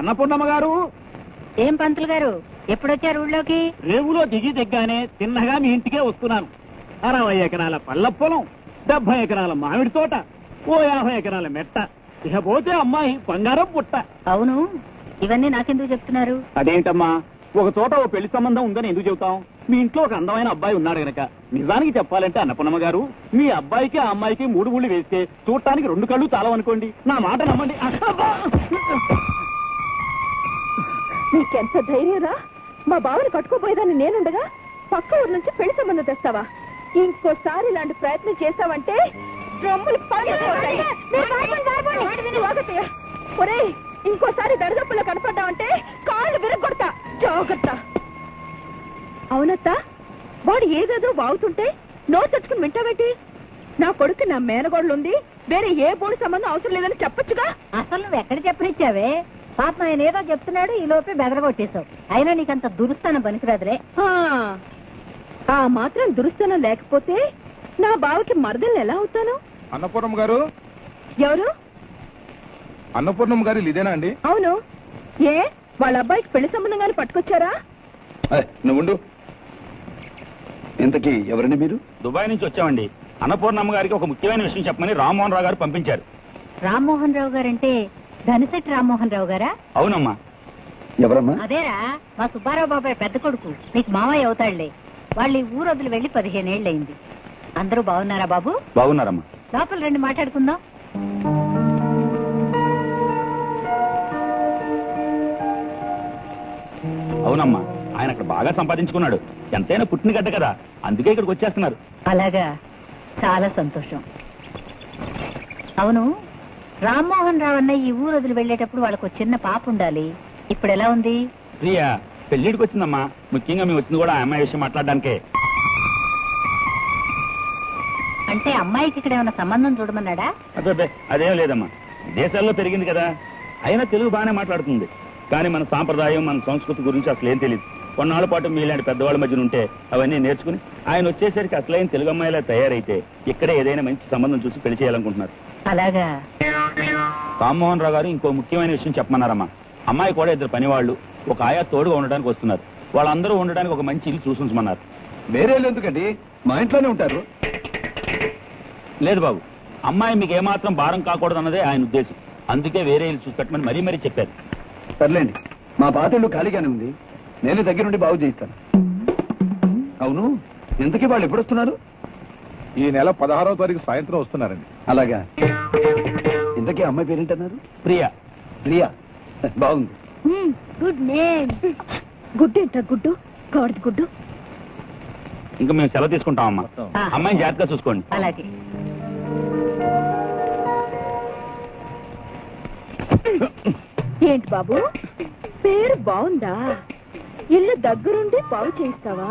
అన్నపూర్ణమ్మ గారు. ఏం పంతులు గారు ఎప్పుడొచ్చారు ఊళ్ళోకి? రేవులో దిగి దిగ్గానే తిన్నగా మీ ఇంటికే వస్తున్నాను. 60 ఎకరాల పళ్ళ పొలం, 70 ఎకరాల మామిడి తోట, ఓ 50 ఎకరాల మెట్ట, ఇకపోతే అమ్మాయి బంగారం పుట్ట. అవును, ఇవన్నీ నాకెందుకు చెప్తున్నారు? అదేంటమ్మా, ఒక చోట ఓ పెళ్లి సంబంధం ఉందని ఎందుకు చెబుతాం? మీ ఇంట్లో ఒక అందమైన అబ్బాయి ఉన్నాడు గనక. నిజానికి చెప్పాలంటే అన్నపూర్ణమ్మ గారు, మీ అబ్బాయికి ఆ అమ్మాయికి 3 గుళ్ళు వేస్తే చూడటానికి 2 కళ్ళు చాలవనుకోండి. నా మాట నమ్మండి. నీకెంత ధైర్యంరా? మా బావని కట్టుకోపోయేదాన్ని నేనుండగా పక్క ఊరు నుంచి పెళ్లి సంబంధం తెస్తావా? ఇంకోసారి ఇలాంటి ప్రయత్నం చేస్తావంటే ఒరేయ్, ఇంకోసారి దరిదప్పుల్లో కనపడ్డావంటే కాళ్ళు విరగొడతా, జాగ్రత్త. అవునత్త, వాడు ఏదేదో బాగుతుంటే నో తెచ్చుకుని వింటావేంటి? నా కొడుకు నా మేనగోడలుంది, వేరే ఏ బోడి సంబంధం అవసరం లేదని చెప్పొచ్చుగా. అసలు నువ్వు ఎక్కడ చెప్పనిచ్చావే? పాపం ఆయన ఏదో చెప్తున్నాడు, ఈ లోపే బెదరగొట్టేశావు. అయినా నీకంత దురుస్తానం పనికిరాదులే. ఆ మాత్రం దురుస్తానం లేకపోతే నా బావకి మరదలు ఎలా అవుతాను? అన్నపూర్ణమ్మ గారు. ఎవరు? అన్నపూర్ణమ్మ గారు ఇదేనా అండి? అవును. ఏ వాళ్ళ అబ్బాయికి పెళ్లి సంబంధంగానే పట్టుకొచ్చారా? నువ్వు ఇంతకీ ఎవరండి మీరు? దుబాయ్ నుంచి వచ్చామండి. అన్నపూర్ణమ్మ గారికి ఒక ముఖ్యమైన విషయం చెప్పమని రామ్మోహన్ రావు గారు పంపించారు. రామ్మోహన్ రావు గారంటే ధనశెట్టి రామ్మోహన్ రావు గారా? అవునమ్మా. ఎవరమ్మా? అదేరా, మా సుబ్బారావు బాబాయ్ పెద్ద కొడుకు, నీకు మామయ్య అవుతాడులే. వాళ్ళు ఈ ఊరు వదిలి వెళ్లి 15 ఏళ్లయింది. అందరూ బాగున్నారా బాబు? బాగున్నారమ్మా. లోపల రండి, మాట్లాడుకుందాం. అవునమ్మా, ఆయన అక్కడ బాగా సంపాదించుకున్నాడు. ఎంతైనా పుట్టిన గడ్డ కదా, అందుకే ఇక్కడికి వచ్చేస్తున్నారు. అలాగా, చాలా సంతోషం. అవును, రామ్మోహన్ రావు అన్న ఈ ఊరు వదిలి వెళ్లేటప్పుడు వాళ్ళకు చిన్న పాప ఉండాలి. ఇప్పుడు ఎలా ఉంది? ప్రియా పెళ్లిడికి వచ్చిందమ్మా. ముఖ్యంగా మేము వచ్చింది కూడా ఆ అమ్మాయి విషయం మాట్లాడడానికే. అంటే అమ్మాయికి ఇక్కడ ఏమైనా సంబంధం చూడమన్నాడా? అదే అదేం లేదమ్మా, దేశాల్లో పెరిగింది కదా, అయినా తెలుగు బాగానే మాట్లాడుతుంది. కానీ మన సాంప్రదాయం, మన సంస్కృతి గురించి అసలు ఏం తెలియదు. కొన్నాళ్ళ పాటు మీలాంటి పెద్దవాళ్ళ మధ్యన ఉంటే అవన్నీ నేర్చుకుని ఆయన వచ్చేసరికి అసలైన తెలుగు అమ్మాయిలా తయారైతే ఇక్కడే ఏదైనా మంచి సంబంధం చూసి పెళ్లి చేయాలనుకుంటున్నారు. అలాగా. రామ్మోహన్ రావు గారు ఇంకో ముఖ్యమైన విషయం చెప్పమన్నారమ్మా. అమ్మాయి కూడా 2 పనివాళ్లు, ఒక ఆయా తోడుగా ఉండడానికి వస్తున్నారు. వాళ్ళందరూ ఉండడానికి ఒక మంచి ఇల్లు చూసుంచమన్నారు. వేరే ఎందుకండి, మా ఇంట్లోనే ఉంటారు. లేదు బాబు, అమ్మాయి మీకు ఏమాత్రం భారం కాకూడదు అన్నదే ఆయన ఉద్దేశం. అందుకే వేరే ఇల్లు చూసి కట్టమని మరీ మరీ చెప్పారు. సర్లేండి, మా పాత ఇల్లు ఖాళీగానే ఉంది, నేనే దగ్గరుండి బాగు చేయిస్తాను. అవును, ఇంతకీ వాళ్ళు ఎప్పుడు వస్తున్నారు? ఈ నెల 16వ తారీఖు సాయంత్రం వస్తున్నారండి. అలాగా. ఇంతకీ అమ్మాయి పేరేంటన్నారు? ప్రియా. ప్రియా, బాగుంది. Good name. గుడ్డు ఏంటా? గుడ్డు గాడిద గుడ్డు. ఇంకా మేము సెలవు తీసుకుంటామమ్మా. అమ్మాయిని జాగ్రత్తగా చూసుకోండి. అలాగే. ఏంటి బాబు, పేరు బాగుందా? ఇల్లు దగ్గరుండి బాగు చేయిస్తావా?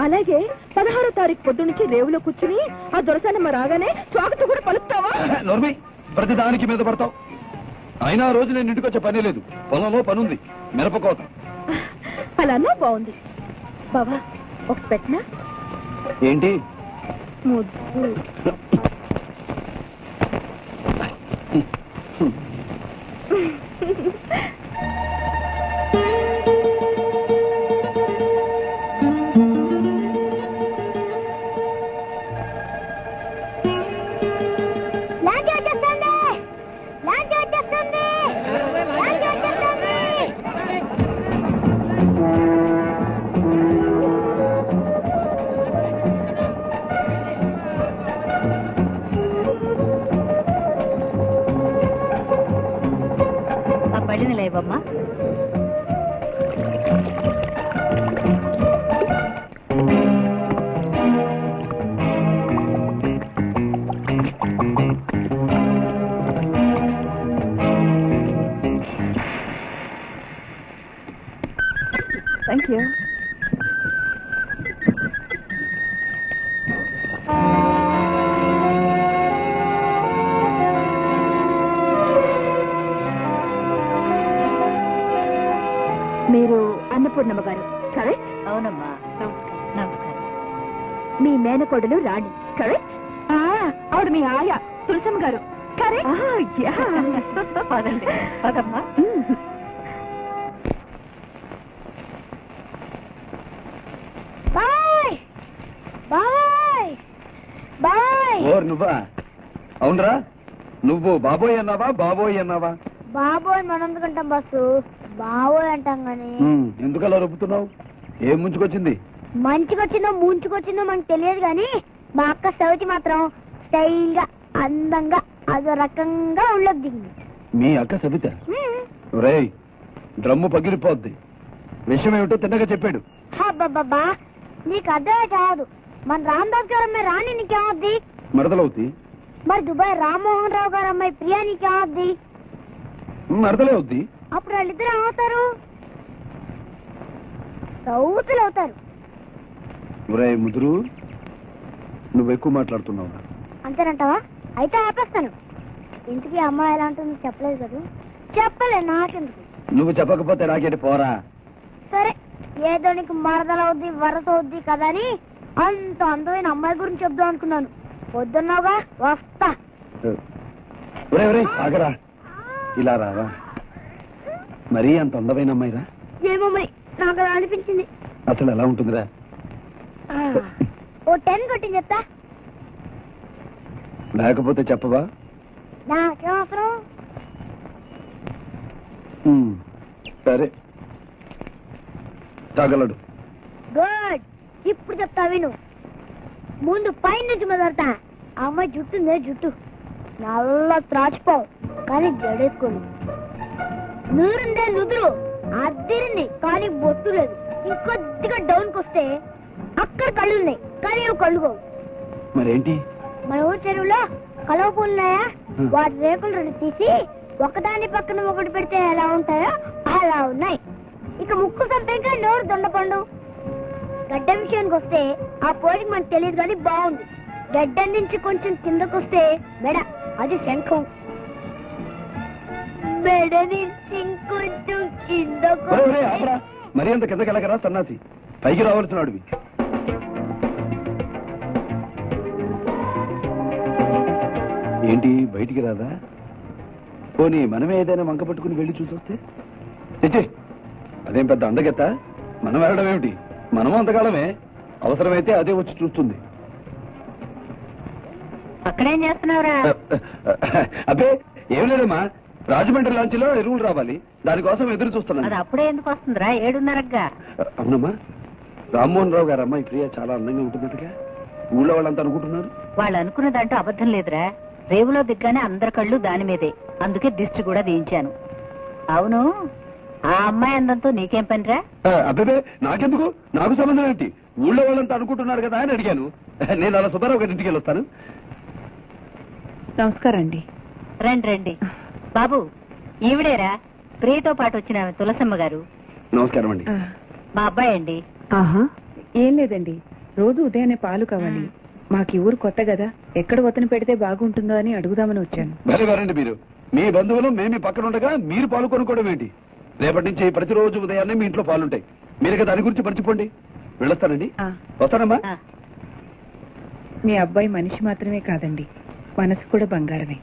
అలాగే 16వ తారీఖు పొద్దు నుంచి రేవులో కూర్చుని ఆ దొరసానమ్మ రాగానే స్వాగతం కూడా పలుకుతావా? నోర్మై, ప్రతి దానికి మీద పడతావు. అయినా ఆ రోజు నేను ఇంటికి వచ్చే పనే లేదు, పొలంలో పనుంది, మిరపకోత. అలానా? బాగుంది బాబా. ఒక పెట్టినా ఏంటి? ముద్దు. లేవమ్మా. Thank you. మీరు అన్నపూర్ణమ్మ గారు కరెక్ట్? అవునమ్మా. నమస్కారం. మీ మేనకోడలు రాణి కరెక్ట్? ఆవిడ మీ ఆయా తులసమ్మ గారు కరెక్ట్? నువ్వా? అవునరా, నువ్వు బాబోయ్ అన్నావా బాబోయ్ అన్నావా? బాబోయ్ మనందుకంటాం బస్సు, బాబోయ్ అంటాం గాని ఎందుకలా రొప్పుతున్నావు? ఏం ముంచుకొచ్చింది? మంచికొచ్చిందో ముంచుకొచ్చిందో మనకు తెలియదు గాని మా అక్క సవితి మాత్రం స్టైల్ గా అందంగా అదో రకంగా ఉళ్ళకి దిగింది. మీ అక్క సబిత? రేయ్, డ్రమ్ము పగిలిపోద్ది. విషయం ఏమిటో తిన్నగా చెప్పాడు. బాబా నీకు అర్థమే కాదు, మన రామదాస్ గారు అమ్మాయి రాణి నీకేమవుద్ది? మరదలవుద్ది. మరి దుబాయ్ రామ్మోహన్ రావు గారు అమ్మాయి ప్రియా నీకేమవుద్ది? మరదలే అవుద్ది. అప్పుడు వాళ్ళిద్దరు ఏమవుతారు? సౌతులు అవుతారు. ఒరేయ్ ముదురు, నువ్వు ఎక్కువ మాట్లాడుతున్నావు. అంతేనంటావా? అయితే ఆపేస్తాను. ఇంటికి అమ్మాయి ఎలా ఉంటుందో చెప్పలేదు కదా. చెప్పలే, నాకెందుకు? నువ్వు చెప్పకపోతే నాకేంటి, పోరా. సరే, ఏదో నీకు మరదలవుద్ది వరస అవుద్ది కదా అని అంత అందమైన అమ్మాయి గురించి చెప్దాం అనుకున్నాను. పొద్దున్నావుగా, వస్తా. ఒరే ఒరే ఆగరా, ఇలా రారా. మరీ అంత అందమైన అమ్మాయిరా? ఏమో మరి, నాకు అలా అనిపించింది. అసలు ఎలా ఉంటుందిరా? ఓ 10 కొట్టి చెప్తా. లేకపోతే చెప్పవా? నాకేం అవసరం? సరే, తగలడు. గుడ్, ఇప్పుడు చెప్తా విను. ముందు పైన నుంచి మొదలెడతా. ఆ అమ్మాయి జుట్టుందే, జుట్టు నల్ల త్రాచిపోవు కానీ జడేసుకోండి. నూరుందే నుదురు అద్దిరింది కానీ బొట్టు లేదు. ఇంకొద్దిగా డౌన్కి వస్తే అక్కడ కళ్ళు ఉన్నాయి కానీ అవి కళ్ళుకోవు. మరేంటి? మన ఊరు చెరువులో కలవ పూలున్నాయా, వాటి రేకులు 2 తీసి ఒకదాని పక్కన ఒకటి పెడితే ఎలా ఉంటాయో అలా ఉన్నాయి. ఇక ముక్కు సంపేగా నోరు దొండపండు. గడ్డ విషయానికి వస్తే ఆ పోలికి మనకు తెలియదు కానీ బాగుంది. గడ్డ నుంచి కొంచెం కిందకు వస్తే మెడ, అది శంఖం. మెడ నుంచి ఇంకొంచెం కిందకు ఒరే, ఒరే, ఆపరా. మరీ అంత కిందకి వెళ్ళకరా సన్నాసి, పైకి రావాల్సిన అడివి. ఏంటి బయటికి రాదా? పోనీ మనమే ఏదైనా వంక పట్టుకుని వెళ్ళి చూసొస్తే? తెచ్చే, అదేం పెద్ద అందగెత్త. మనం వెళ్ళడం ఏమిటి, మనము అంతకాలమే. అవసరమైతే అదే వచ్చి చూస్తుంది. అక్కడేం చేస్తున్నావురా? అబ్బే ఏం లేదమ్మా, రాజమండ్రి లాంచ్లో ఎరువులు రావాలి, దానికోసం ఎదురు చూస్తున్నాను. అది అప్పుడే ఎందుకు వస్తుందిరా? 7:30గా. అవునమ్మా, రామ్మోహన్ రావు గారు అమ్మాయి ప్రియ చాలా అందంగా ఉంటున్నట్టుగా ఊళ్ళో వాళ్ళంతా అనుకుంటున్నారు. వాళ్ళు అనుకున్నదంటూ అబద్ధం లేదురా. రేవులో దిగ్గానే అందరి కళ్ళు దాని మీదే, అందుకే దిష్టి కూడా తీయించాను. అవును, ఆ అమ్మాయి అందంతో నీకేం పనిరా? అబ్బే నాకెందుకు, నాకు సంబంధం ఏంటి? ఊళ్ళో వాళ్ళంతా అనుకుంటున్నారు కదా అని అడిగాను. నేను అలా సుబ్బారావు గారి ఇంటికి వెళ్ళొస్తాను. నమస్కారం అండి. రండి రండి. బాబు, ఈవిడేరా ప్రియతో పాటు వచ్చిన తులసమ్మ గారు. నమస్కారం అండి. మా అబ్బాయి అండి. ఆహా, ఏం లేదండి, రోజు ఉదయాన్నే పాలు కావాలి. మాకు ఈ ఊరు కొత్త కదా, ఎక్కడ వతన పెడితే బాగుంటుందో అని అడుగుదామని వచ్చాను. భలే వారండి మీరు. మీ బంధువులు మేము పక్కన ఉండగా మీరు పాలు కొనుక్కోవడం ఏంటి? రేపటి నుంచి ప్రతిరోజు ఉదయాన్నే మీ ఇంట్లో పాలుంటాయి. మీరు దాని గురించి మర్చిపోండి. వెళ్ళొస్తానండి. వస్తానమ్మా. మీ అబ్బాయి మనిషి మాత్రమే కాదండి, మనసు కూడా బంగారమే.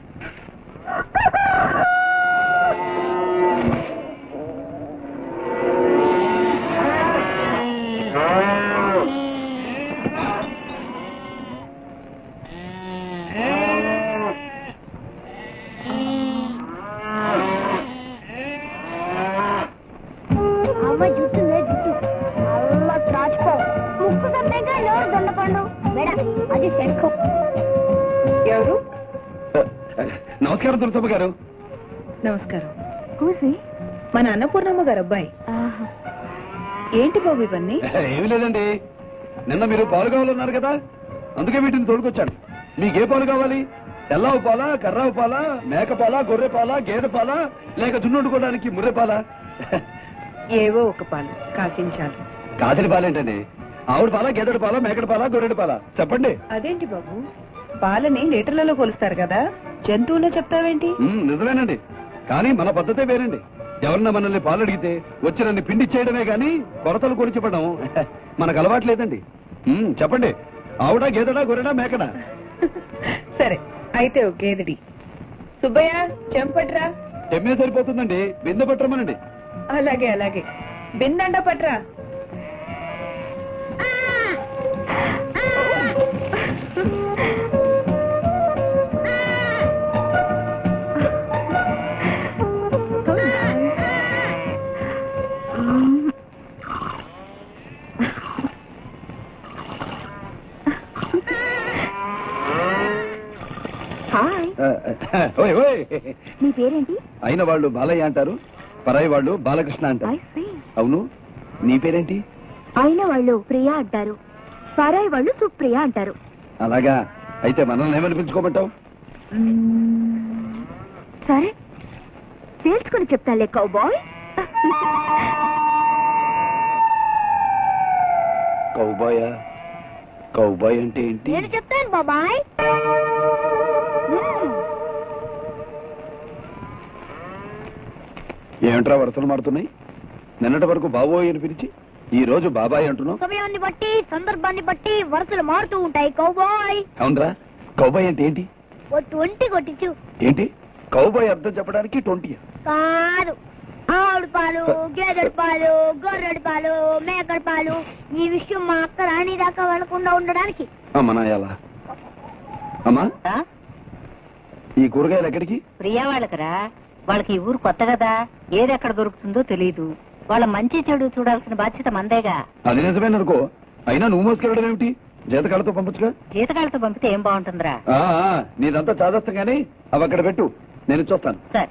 అమ్మాయి జుట్టుందే, జుట్టు నల్ల త్రాచిపోవు. ముక్కు సంపేగా నోరు దొండపండు. మెడ, అది శంఖం. ఎవరు? నమస్కారం తులసమ్మ గారు. నమస్కారం. కూసి మన అన్నపూర్ణమ్మ గారు అబ్బాయి. ఏంటి బాబు ఇవన్నీ? ఏమి లేదండి, నిన్న మీరు పాలు కావాలన్నారు కదా, అందుకే వీటిని తోడుకొచ్చాను. మీకే పాలు కావాలి? తెల్లవు పాలా, కర్రావు పాలా, మేక పాలా, గొర్రె పాలా, గేదె పాలా, లేక జున్నుడుకోవడానికి ముర్రె పాలా? ఏవో ఒక పాలు కాసించాలి. కాసిన పాలేంటండి? ఆవిడ పాలా, గేదెడు పాలా, మేకడ పాలా, గొర్రెడు పాలా? చెప్పండి. అదేంటి బాబు, పాలని లీటర్లలో కొలుస్తారు కదా, జంతువులో చెప్తావేంటి? నిజమేనండి, కానీ మన పద్ధతే వేరండి. ఎవరన్నా మనల్ని పాలు అడిగితే వచ్చినన్ని పిండి చేయడమే గాని కొరతలు కొని చెప్పడం మనకు అలవాట్లేదండి. చెప్పండి, ఆవిడ గేదెడా, గొర్రెడా, మేకడా? సరే అయితే ఓ గేదెడి. సుబ్బయ్య చెంపట్రా. చెమ్మే సరిపోతుందండి, బిందె పట్టమనండి. అలాగే అలాగే, బిందండ పట్రా. నీ పేరేంటి? అయిన వాళ్ళు బాలయ్య అంటారు, పరాయి వాళ్ళు బాలకృష్ణ అంటారు. అవును, నీ పేరేంటి? అయిన వాళ్ళు ప్రియా అంటారు, పరాయి వాళ్ళు సుప్రియ అంటారు. అలాగా, అయితే మనల్ని ఏమని పిలుచుకోమంటావు? సరే, తేల్చుకుని చెప్తాలే కౌబాయ్. కౌబాయ్? కౌబాయ్ అంటే ఏంటి? నేను చెప్తాను బాబాయ్. ఏమిట్రా వరసలు మారుతున్నాయి? నిన్నటి వరకు బాబోయ్ అని పిలిచి ఈ రోజు బాబాయ్ అంటున్నావు. సమయాన్ని బట్టి సందర్భాన్ని బట్టి వరుసలు మారుతూ ఉంటాయి కౌబాయ్. అవునరా, కౌబాయ్ అంటే ఏంటి? ఓ 20 కొట్టించు. ఏంటి కౌబాయ్ అర్థం చెప్పడానికి 20? కాదు, ఆవుడు పాలు, గేదెడు పాలు, గొర్రెడు పాలు, మేకడు పాలు. ఈ విషయం మా అక్క రాణి దాకా వెళ్లకుండా ఉండడానికి. అమ్మ నాయాలా. అమ్మా, ఆ? ఈ కూరగాయలు ఎక్కడికి? ప్రియా వాళ్ళకరా, వాళ్ళకి ఈ ఊరు కొత్త కదా, ఏది ఎక్కడ దొరుకుతుందో తెలియదు. వాళ్ళ మంచి చెడు చూడాల్సిన బాధ్యత మందేగా. అది నిజమేననుకో, అయినా నువ్వు మోసుకెళ్ళడం ఏమిటి? జీతకాలతో పంపచ్చుగా. జీతకాలతో పంపితే ఏం బాగుంటుందిరా? నీదంతా చాదస్తం గానీ అవి అక్కడ పెట్టు, నేను చూస్తాను. సరే.